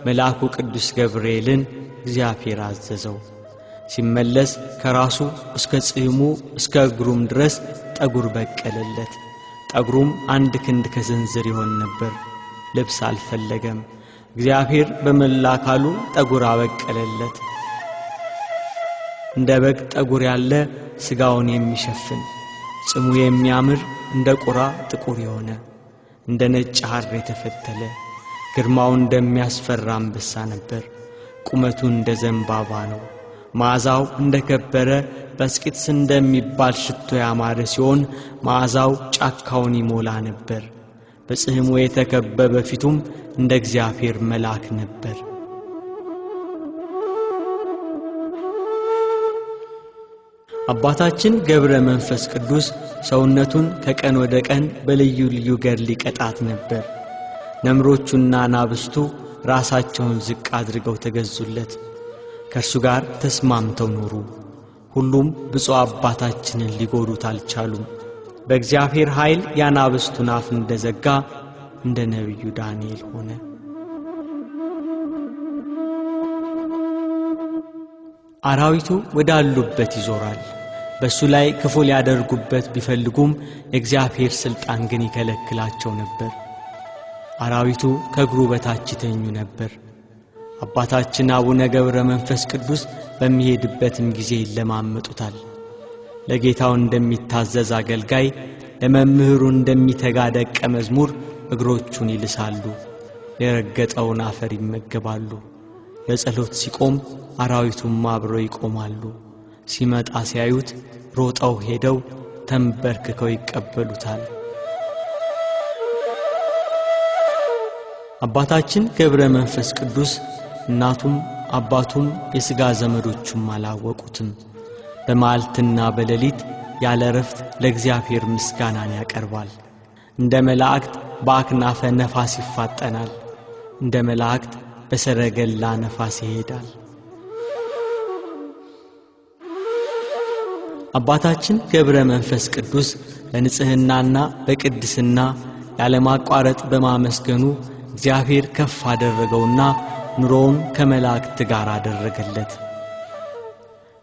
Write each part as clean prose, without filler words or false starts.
መልአኩ ቅዱስ ገብርኤልን እግዚአብሔር አዘዘው። ሲመለስ ከራሱ እስከ ጽሕሙ እስከ እግሩም ድረስ ጠጉር በቀለለት። ጠጉሩም 1 ክንድ ከስንዝር ይሆን ነበር። ልብስ አልፈለገም። እግዚአብሔር በመላ አካሉ ጠጉር አበቀለለት። እንደ በግ ጠጉር ያለ ስጋውን የሚሸፍን ጽሙ የሚያምር እንደ ቁራ ጥቁር የሆነ እንደ ነጭ ሐር የተፈተለ ግርማው እንደሚያስፈራ አንበሳ ነበር። ቁመቱ እንደ ዘንባባ ነው። መዓዛው እንደ ከበረ በስቂጥስ እንደሚባል ሽቶ ያማረ ሲሆን መዓዛው ጫካውን ይሞላ ነበር። በጽሕሙ የተከበበ ፊቱም እንደ እግዚአብሔር መልአክ ነበር። አባታችን ገብረ መንፈስ ቅዱስ ሰውነቱን ከቀን ወደ ቀን በልዩ ልዩ ገድል ሊቀጣት ነበር። ነምሮቹና ናብስቱ ራሳቸውን ዝቅ አድርገው ተገዙለት። ከእርሱ ጋር ተስማምተው ኖሩ። ሁሉም ብፁዕ አባታችንን ሊጎዱት አልቻሉም። በእግዚአብሔር ኃይል ያናብስቱን አፍ እንደዘጋ እንደ ነቢዩ ዳንኤል ሆነ። አራዊቱ ወዳሉበት ይዞራል። በሱ ላይ ክፉ ሊያደርጉበት ቢፈልጉም የእግዚአብሔር ሥልጣን ግን ይከለክላቸው ነበር። አራዊቱ ከእግሩ በታች ይተኙ ነበር። አባታችን አቡነ ገብረ መንፈስ ቅዱስ በሚሄድበትም ጊዜ ይለማመጡታል። ለጌታው እንደሚታዘዝ አገልጋይ፣ ለመምህሩ እንደሚተጋ ደቀ መዝሙር እግሮቹን ይልሳሉ። የረገጠውን አፈር ይመገባሉ። ለጸሎት ሲቆም አራዊቱም አብረው ይቆማሉ። ሲመጣ ሲያዩት ሮጠው ሄደው ተንበርክከው ይቀበሉታል። አባታችን ገብረ መንፈስ ቅዱስ እናቱም አባቱም የሥጋ ዘመዶቹም አላወቁትም። በመዓልትና በሌሊት ያለ ረፍት ለእግዚአብሔር ምስጋናን ያቀርባል። እንደ መላእክት በአክናፈ ነፋስ ይፋጠናል። እንደ መላእክት በሰረገላ ነፋስ ይሄዳል። አባታችን ገብረ መንፈስ ቅዱስ በንጽህናና በቅድስና ያለማቋረጥ በማመስገኑ እግዚአብሔር ከፍ አደረገውና ኑሮውን ከመላእክት ጋር አደረገለት።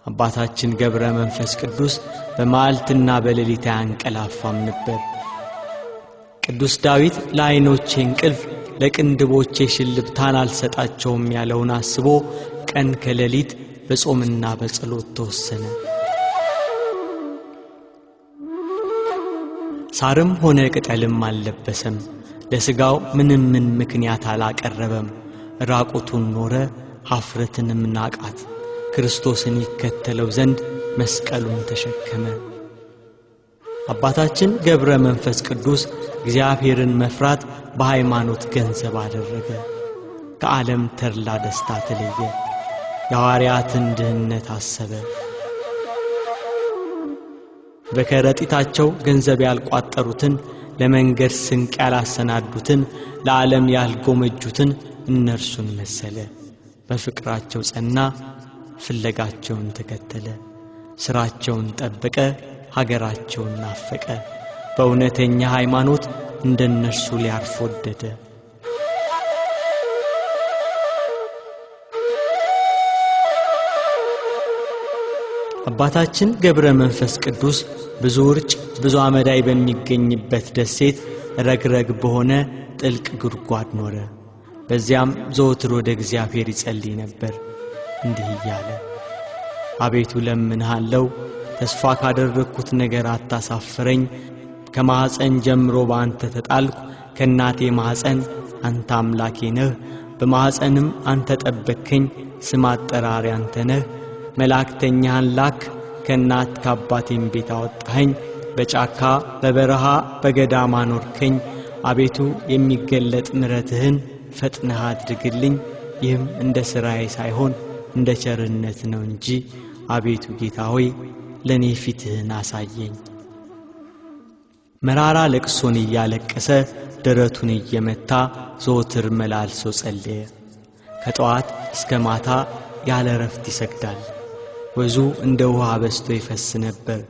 አባታችን ገብረ መንፈስ ቅዱስ በመዓልትና በሌሊት አያንቀላፋም ነበር። ቅዱስ ዳዊት ለዓይኖቼ እንቅልፍ ለቅንድቦቼ ሽልብታን አልሰጣቸውም ያለውን አስቦ ቀን ከሌሊት በጾምና በጸሎት ተወሰነ። ሳርም ሆነ ቅጠልም አልለበሰም። ለሥጋው ምንም ምክንያት አላቀረበም። ራቁቱን ኖረ፣ ኀፍረትንም ናቃት። ክርስቶስን ይከተለው ዘንድ መስቀሉን ተሸከመ። አባታችን ገብረ መንፈስ ቅዱስ እግዚአብሔርን መፍራት በሃይማኖት ገንዘብ አደረገ። ከዓለም ተድላ ደስታ ተለየ። የሐዋርያትን ድህነት አሰበ። በከረጢታቸው ገንዘብ ያልቋጠሩትን፣ ለመንገድ ስንቅ ያላሰናዱትን፣ ለዓለም ያልጎመጁትን እነርሱን መሰለ። በፍቅራቸው ጸና፣ ፍለጋቸውን ተከተለ። ሥራቸውን ጠበቀ፣ ሀገራቸውን ናፈቀ። በእውነተኛ ሃይማኖት እንደነርሱ ሊያርፍ ወደደ። አባታችን ገብረ መንፈስ ቅዱስ ብዙ ውርጭ ብዙ አመዳይ በሚገኝበት ደሴት ረግረግ በሆነ ጥልቅ ጉድጓድ ኖረ። በዚያም ዘወትር ወደ እግዚአብሔር ይጸልይ ነበር እንዲህ እያለ፣ አቤቱ ለምንሃለው፣ ተስፋ ካደረግኩት ነገር አታሳፍረኝ። ከማኅፀን ጀምሮ በአንተ ተጣልኩ። ከእናቴ ማኅፀን አንተ አምላኬ ነህ። በማኅፀንም አንተ ጠበቅከኝ። ስም አጠራሪ አንተ ነህ። መላእክተኛህን ላክ፣ ከእናት ከአባቴም ቤት አወጣኸኝ። በጫካ በበረሃ በገዳም አኖርከኝ። አቤቱ የሚገለጥ ምሕረትህን ፈጥነህ አድርግልኝ። ይህም እንደ ሥራዬ ሳይሆን እንደ ቸርነት ነው እንጂ። አቤቱ ጌታ ሆይ ለእኔ ፊትህን አሳየኝ። መራራ ለቅሶን እያለቀሰ ደረቱን እየመታ ዘወትር መላልሶ ጸለየ። ከጠዋት እስከ ማታ ያለ ረፍት ይሰግዳል። ወዙ እንደ ውሃ በስቶ ይፈስ ነበር።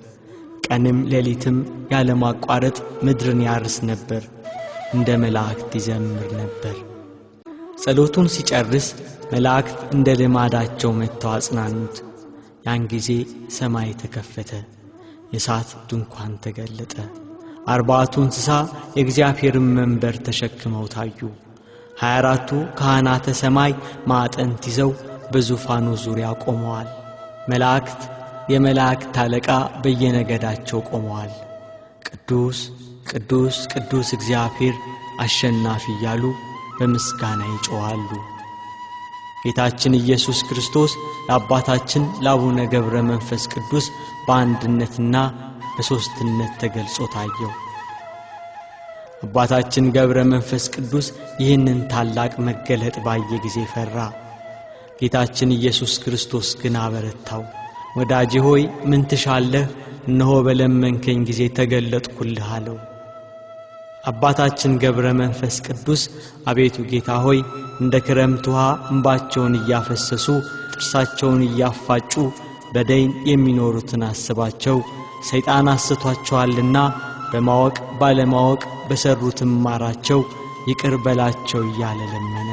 ቀንም ሌሊትም ያለ ማቋረጥ ምድርን ያርስ ነበር። እንደ መላእክት ይዘምር ነበር። ጸሎቱን ሲጨርስ መላእክት እንደ ልማዳቸው መጥተው አጽናኑት። ያን ጊዜ ሰማይ ተከፈተ፣ የእሳት ድንኳን ተገለጠ። 40ቱ እንስሳ የእግዚአብሔርን መንበር ተሸክመው ታዩ። 24ቱ ካህናተ ሰማይ ማዕጠንት ይዘው በዙፋኑ ዙሪያ ቆመዋል። መላእክት የመላእክት አለቃ በየነገዳቸው ቆመዋል። ቅዱስ ቅዱስ ቅዱስ እግዚአብሔር አሸናፊ እያሉ በምስጋና ይጮኻሉ። ጌታችን ኢየሱስ ክርስቶስ ለአባታችን ለአቡነ ገብረ መንፈስ ቅዱስ በአንድነትና በሦስትነት ተገልጾ ታየው። አባታችን ገብረ መንፈስ ቅዱስ ይህንን ታላቅ መገለጥ ባየ ጊዜ ፈራ። ጌታችን ኢየሱስ ክርስቶስ ግን አበረታው። ወዳጄ ሆይ ምን ትሻለህ? እነሆ በለመንከኝ ጊዜ ተገለጥኩልህ አለው። አባታችን ገብረ መንፈስ ቅዱስ አቤቱ ጌታ ሆይ እንደ ክረምት ውሃ እንባቸውን እያፈሰሱ ጥርሳቸውን እያፋጩ በደይን የሚኖሩትን አስባቸው፣ ሰይጣን አስቷቸዋልና በማወቅ ባለማወቅ በሰሩትም ማራቸው፣ ይቅር በላቸው እያለ ለመነ።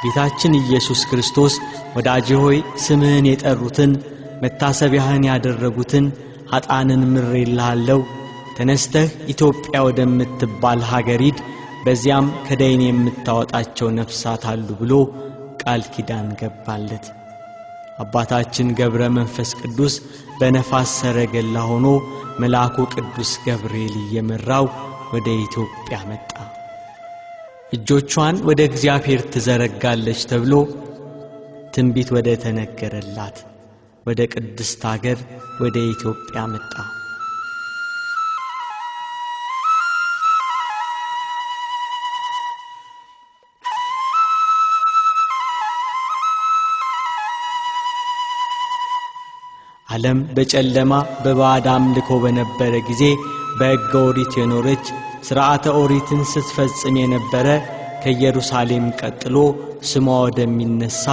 ጌታችን ኢየሱስ ክርስቶስ ወዳጄ ሆይ ስምህን የጠሩትን መታሰቢያህን ያደረጉትን ኃጥአንን ምሬልሃለሁ፣ ተነስተህ ኢትዮጵያ ወደምትባል ሀገር ሂድ፣ በዚያም ከደይን የምታወጣቸው ነፍሳት አሉ ብሎ ቃል ኪዳን ገባለት። አባታችን ገብረ መንፈስ ቅዱስ በነፋስ ሰረገላ ሆኖ መልአኩ ቅዱስ ገብርኤል እየመራው ወደ ኢትዮጵያ መጣ። እጆቿን ወደ እግዚአብሔር ትዘረጋለች ተብሎ ትንቢት ወደ ተነገረላት ወደ ቅድስት ሀገር ወደ ኢትዮጵያ መጣ። ዓለም በጨለማ በባዕድ አምልኮ በነበረ ጊዜ በሕገ ኦሪት የኖረች ሥርዓተ ኦሪትን ስትፈጽም የነበረ ከኢየሩሳሌም ቀጥሎ ስሟ ወደሚነሳ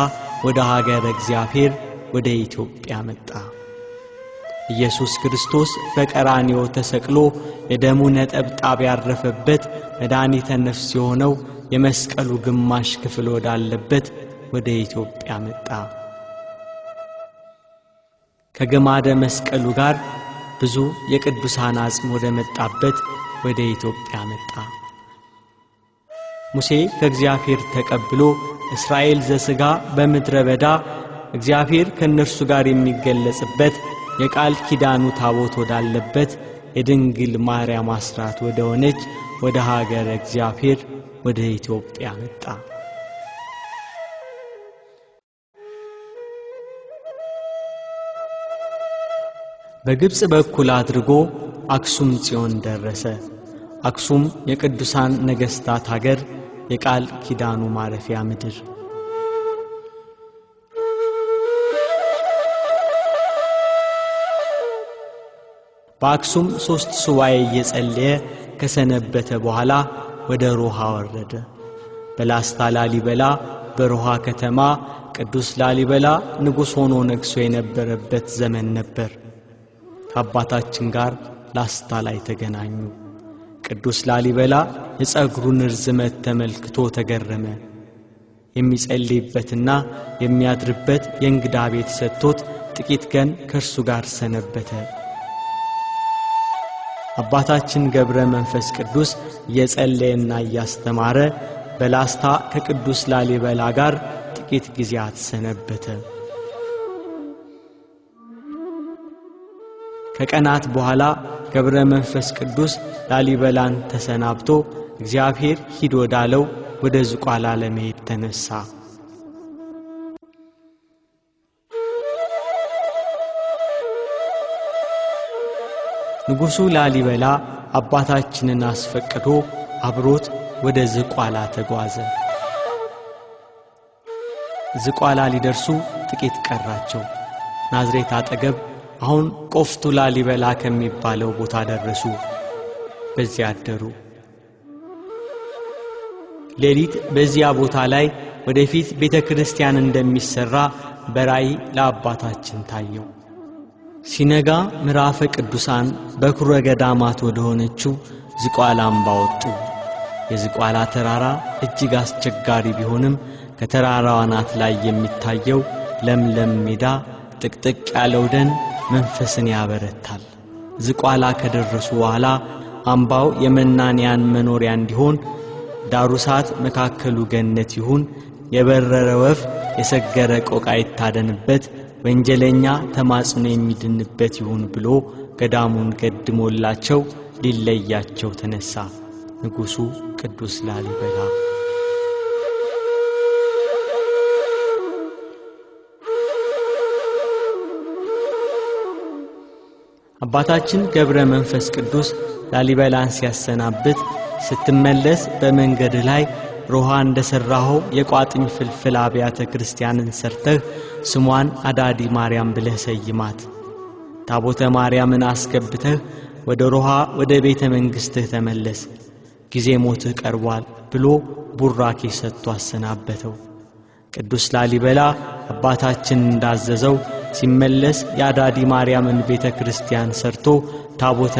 ወደ ሀገረ እግዚአብሔር ወደ ኢትዮጵያ መጣ። ኢየሱስ ክርስቶስ በቀራንዮ ተሰቅሎ የደሙ ነጠብጣብ ያረፈበት መድኃኒተ ነፍስ የሆነው የመስቀሉ ግማሽ ክፍል ወዳለበት ወደ ኢትዮጵያ መጣ። ከግማደ መስቀሉ ጋር ብዙ የቅዱሳን አጽም ወደ መጣበት ወደ ኢትዮጵያ መጣ። ሙሴ ከእግዚአብሔር ተቀብሎ እስራኤል ዘሥጋ በምድረ በዳ እግዚአብሔር ከእነርሱ ጋር የሚገለጽበት የቃል ኪዳኑ ታቦት ወዳለበት የድንግል ማርያም አስራት ወደ ሆነች ወደ ሀገረ እግዚአብሔር ወደ ኢትዮጵያ መጣ። በግብጽ በኩል አድርጎ አክሱም ጽዮን ደረሰ። አክሱም የቅዱሳን ነገሥታት ሀገር፣ የቃል ኪዳኑ ማረፊያ ምድር። በአክሱም 3 ሱባኤ እየጸለየ ከሰነበተ በኋላ ወደ ሮሃ ወረደ። በላስታ ላሊበላ በሮሃ ከተማ ቅዱስ ላሊበላ ንጉሥ ሆኖ ነግሶ የነበረበት ዘመን ነበር። ከአባታችን ጋር ላስታ ላይ ተገናኙ። ቅዱስ ላሊበላ የጸጉሩን ርዝመት ተመልክቶ ተገረመ። የሚጸልይበትና የሚያድርበት የእንግዳ ቤት ሰጥቶት ጥቂት ቀን ከእርሱ ጋር ሰነበተ። አባታችን ገብረ መንፈስ ቅዱስ እየጸለየና እያስተማረ በላስታ ከቅዱስ ላሊበላ ጋር ጥቂት ጊዜያት ሰነበተ። ከቀናት በኋላ ገብረ መንፈስ ቅዱስ ላሊበላን ተሰናብቶ እግዚአብሔር ሂድ ወዳለው ወደ ዝቋላ ለመሄድ ተነሳ። ንጉሡ ላሊበላ አባታችንን አስፈቅዶ አብሮት ወደ ዝቋላ ተጓዘ። ዝቋላ ሊደርሱ ጥቂት ቀራቸው። ናዝሬት አጠገብ አሁን ቆፍቱ ላሊበላ ከሚባለው ቦታ ደረሱ። በዚያ አደሩ። ሌሊት በዚያ ቦታ ላይ ወደፊት ቤተክርስቲያን እንደሚሰራ በራእይ ለአባታችን ታየው። ሲነጋ ምዕራፈ ቅዱሳን በኩረ ገዳማት ወደ ሆነችው ዝቋላ አምባ ወጡ። የዝቋላ ተራራ እጅግ አስቸጋሪ ቢሆንም ከተራራው አናት ላይ የሚታየው ለምለም ሜዳ ጥቅጥቅ ያለው ደን መንፈስን ያበረታል። ዝቋላ ከደረሱ በኋላ አምባው የመናንያን መኖሪያ እንዲሆን ዳሩ ሳት መካከሉ ገነት ይሁን፣ የበረረ ወፍ የሰገረ ቆቃ ይታደንበት፣ ወንጀለኛ ተማጽኖ የሚድንበት ይሁን ብሎ ገዳሙን ገድሞላቸው ሊለያቸው ተነሳ ንጉሡ ቅዱስ ላሊበላ። አባታችን ገብረ መንፈስ ቅዱስ ላሊበላን ሲያሰናብት ስትመለስ በመንገድ ላይ ሮሃ እንደሰራው የቋጥኝ ፍልፍል አብያተ ክርስቲያንን ሰርተህ ስሟን አዳዲ ማርያም ብለህ ሰይማት፣ ታቦተ ማርያምን አስገብተህ ወደ ሮሃ ወደ ቤተ መንግሥትህ ተመለስ፣ ጊዜ ሞትህ ቀርቧል ብሎ ቡራኬ ሰጥቶ አሰናበተው። ቅዱስ ላሊበላ አባታችን እንዳዘዘው ሲመለስ የአዳዲ ማርያምን ቤተ ክርስቲያን ሰርቶ ታቦተ